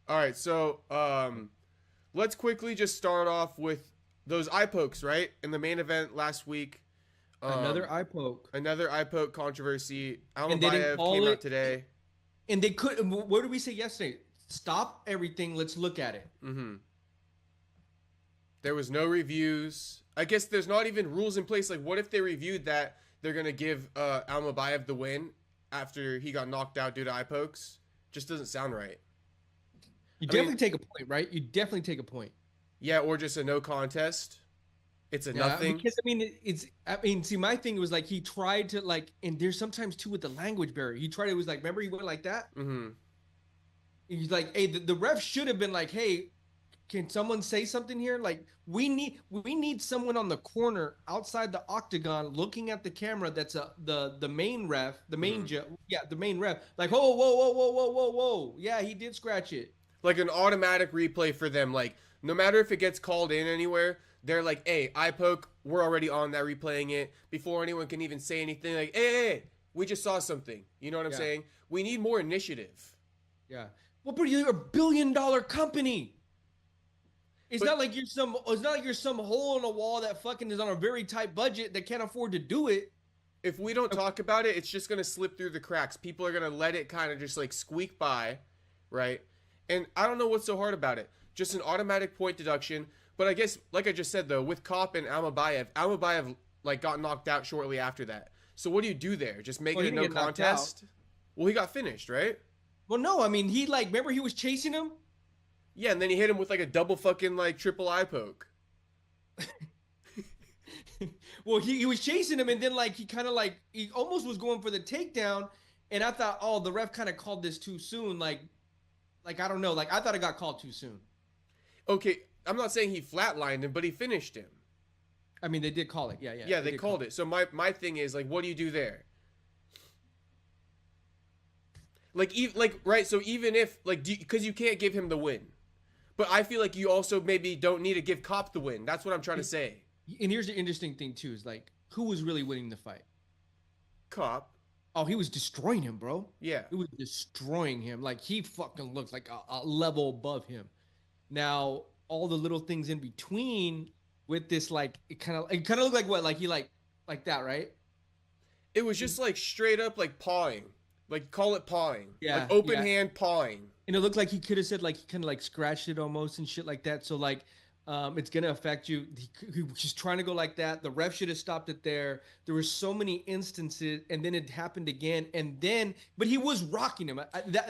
All right, so let's quickly just start off with those eye pokes, right? In the main event last week, Another eye poke. another eye poke controversy. And they didn't Almabayev call came out it. today. And they could. What did we say yesterday? Stop everything. Let's look at it. There was no reviews. I guess there's not even rules in place. Like, what if they reviewed that they're gonna give Almabayev the win after he got knocked out due to eye pokes? Just doesn't sound right. You I mean, definitely take a point, right? You definitely take a point. yeah, or just a no contest. It's a Yeah, nothing. because I mean, it's. I mean, see, my thing was like he tried to like, and there's sometimes too with the language barrier. He tried. It was like, remember, he went like that. He's like, hey, the ref should have been like, hey, can someone say something here? Like we need someone on the corner outside the octagon looking at the camera. That's the main ref, the main yeah, the main ref. Like, whoa, whoa, whoa, whoa, whoa, whoa, whoa. Yeah, he did scratch it. Like an automatic replay for them. Like, no matter if it gets called in anywhere, they're like, hey, eye poke, we're already on that, replaying it before anyone can even say anything. Like, hey, we just saw something. You know what I'm Yeah, saying? We need more initiative. yeah. Well, but you're a billion-dollar company. It's But not like you're some. It's not like you're some hole in a wall that fucking is on a very tight budget that can't afford to do it. if we don't talk about it, it's just going to slip through the cracks. People are going to let it kind of just like squeak by, right? And I don't know what's so hard about it. Just an automatic point deduction. But I guess, like I just said, though, with Kopp and Almabayev like got knocked out shortly after that. So what do you do there? Just make Well, it he a didn't no get knocked out. contest? Well, he got finished, right? Well, no, I mean he like remember he was chasing him. Yeah, and then he hit him with like a double fucking like triple eye poke. Well, he was chasing him, and then like he kind of like he almost was going for the takedown, and I thought, oh, the ref kind of called this too soon. Like I don't know, like I thought it got called too soon. Okay, I'm not saying he flatlined him, but he finished him. I mean, they did call it. Yeah, yeah, Yeah, they they did call called it. it. So my thing is like, what do you do there? Like, like right. So even if like, because you can't give him the win, but I feel like you also maybe don't need to give Cop the win. That's what I'm trying to say. And here's the interesting thing too: is like who was really winning the fight? Cop. Oh, he was destroying him, bro. Yeah. He was destroying him. Like he fucking looked like a level above him. Now, all the little things in between with this, like it kind of looked like what, like he like that, right? It was just like straight up like pawing. Like call it pawing. Yeah, Like open yeah. hand pawing. And it looked like he could have said like he kind of like scratched it almost and shit like that. So like, it's gonna affect you. He was just trying to go like that. The ref should have stopped it there. There were so many instances, and then it happened again, and then but he was rocking him.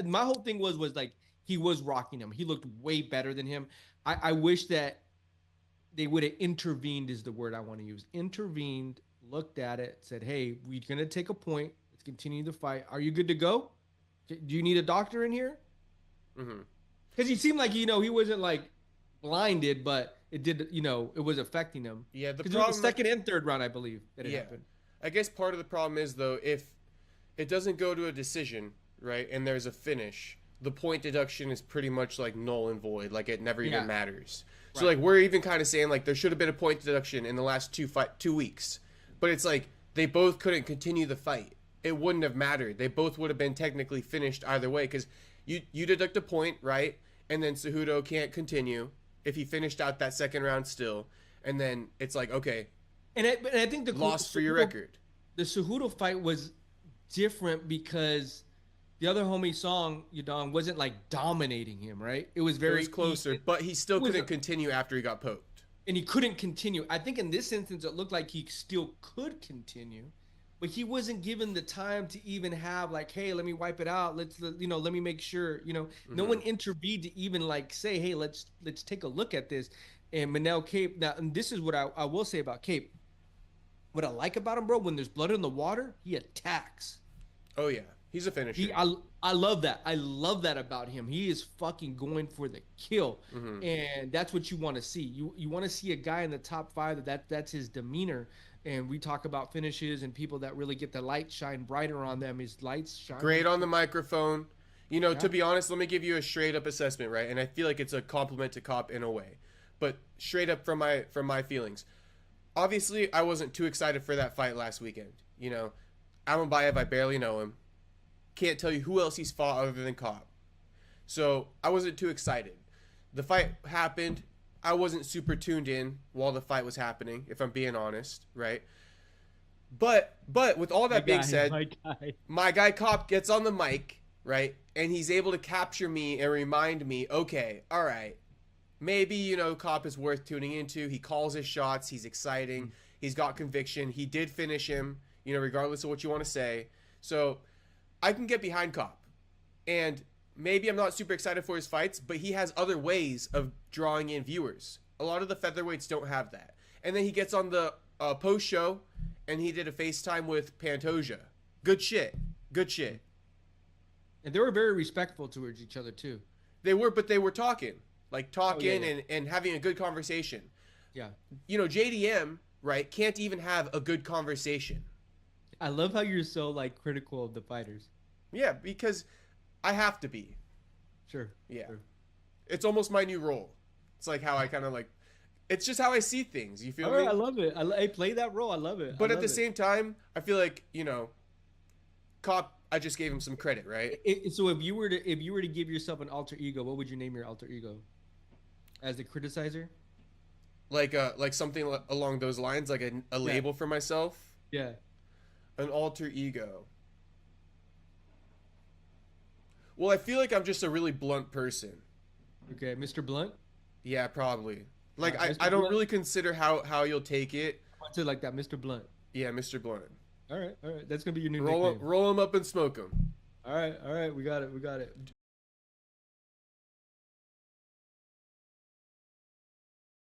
My whole thing was like he was rocking him. He looked way better than him. I wish that they would have intervened is the word I want to use. Intervened, looked at it, said, "Hey, we're gonna take a point. Let's continue the fight. Are you good to go? Do you need a doctor in here?" Mm-hmm. Because he seemed like he wasn't like blinded, but it did it was affecting him. Yeah. The Because it was the problem. second and third round, I believe, that it Yeah. happened. I guess part of the problem is though, if it doesn't go to a decision, right, and there's a finish, the point deduction is pretty much like null and void. Like it never even Yeah, matters. So right. like we're even kind of saying like there should have been a point deduction in the last 2 weeks, but it's like they both couldn't continue the fight. It wouldn't have mattered. They both would have been technically finished either way because you deduct a point, right, and then Cejudo can't continue if he finished out that second round still, and then it's like okay, And I think lost for your record. The Cejudo fight was different because the other homie Song Yadong wasn't like dominating him, right? It was It was very closer, even. but he still It was couldn't continue after he got poked. and he couldn't continue. I think in this instance, it looked like he still could continue, but he wasn't given the time to even have like, hey, let me wipe it out. Let me make sure. No Hmm. one intervened to even like say, hey, let's take a look at this. And Manel Cape. Now, and this is what I will say about Cape. What I like about him, bro, when there's blood in the water, he attacks. Oh yeah, he's a He, finisher. I love that. I love that about him. He is fucking going for the kill, Hmm. and that's what you want to see. You want to see a guy in the top five that's his demeanor. And we talk about finishes and people that really get the light shine brighter on them. His lights shine. Great on the microphone. To Yeah, be honest, let me give you a straight up assessment, right? And I feel like it's a compliment to Cop in a way, but straight up from my feelings. Obviously, I wasn't too excited for that fight last weekend. Almabayev, I barely know him. Can't tell you who else he's fought other than Cop. So I wasn't too excited. The fight happened. I wasn't super tuned in while the fight was happening, if I'm being honest, right? But with all that being said, my guy Kape gets on the mic, right? And he's able to capture me and remind me, okay, all right, maybe, you know, Kape is worth tuning into. He calls his shots. He's exciting. He's got conviction. He did finish him, you know, regardless of what you want to say. So I can get behind Kape. And maybe I'm not super excited for his fights, but he has other ways of drawing in viewers. A lot of the featherweights don't have that. And then he gets on the post show, and he did a FaceTime with Pantoja. Good shit. Good shit. And they were very respectful towards each other too. They were, but they were talking. Like talking and having a good conversation. Yeah. You know, JDM, right, can't even have a good conversation. I love how you're so like critical of the fighters. Yeah, because I have to be. Sure. Yeah. Sure. It's almost my new role. It's like how I kind of like, it's just how I see things. You feel me? I love it. I play that role. I love it. But at the same time, I feel like, you know, Kape, I just gave him some credit, right? So if you were to give yourself an alter ego, what would you name your alter ego? As the criticizer? Like something along those lines, like a label for myself. Yeah. An alter ego. Well, I feel like I'm just a really blunt person. Okay, Mr. Blunt? Yeah, probably. Like Mr. I don't Blunt? really consider how you'll take it. What's it like that, Mr. Blunt? Yeah, Mr. Blunt. All right. That's gonna be your new Roll nickname. roll him up and smoke him. All right. We got it.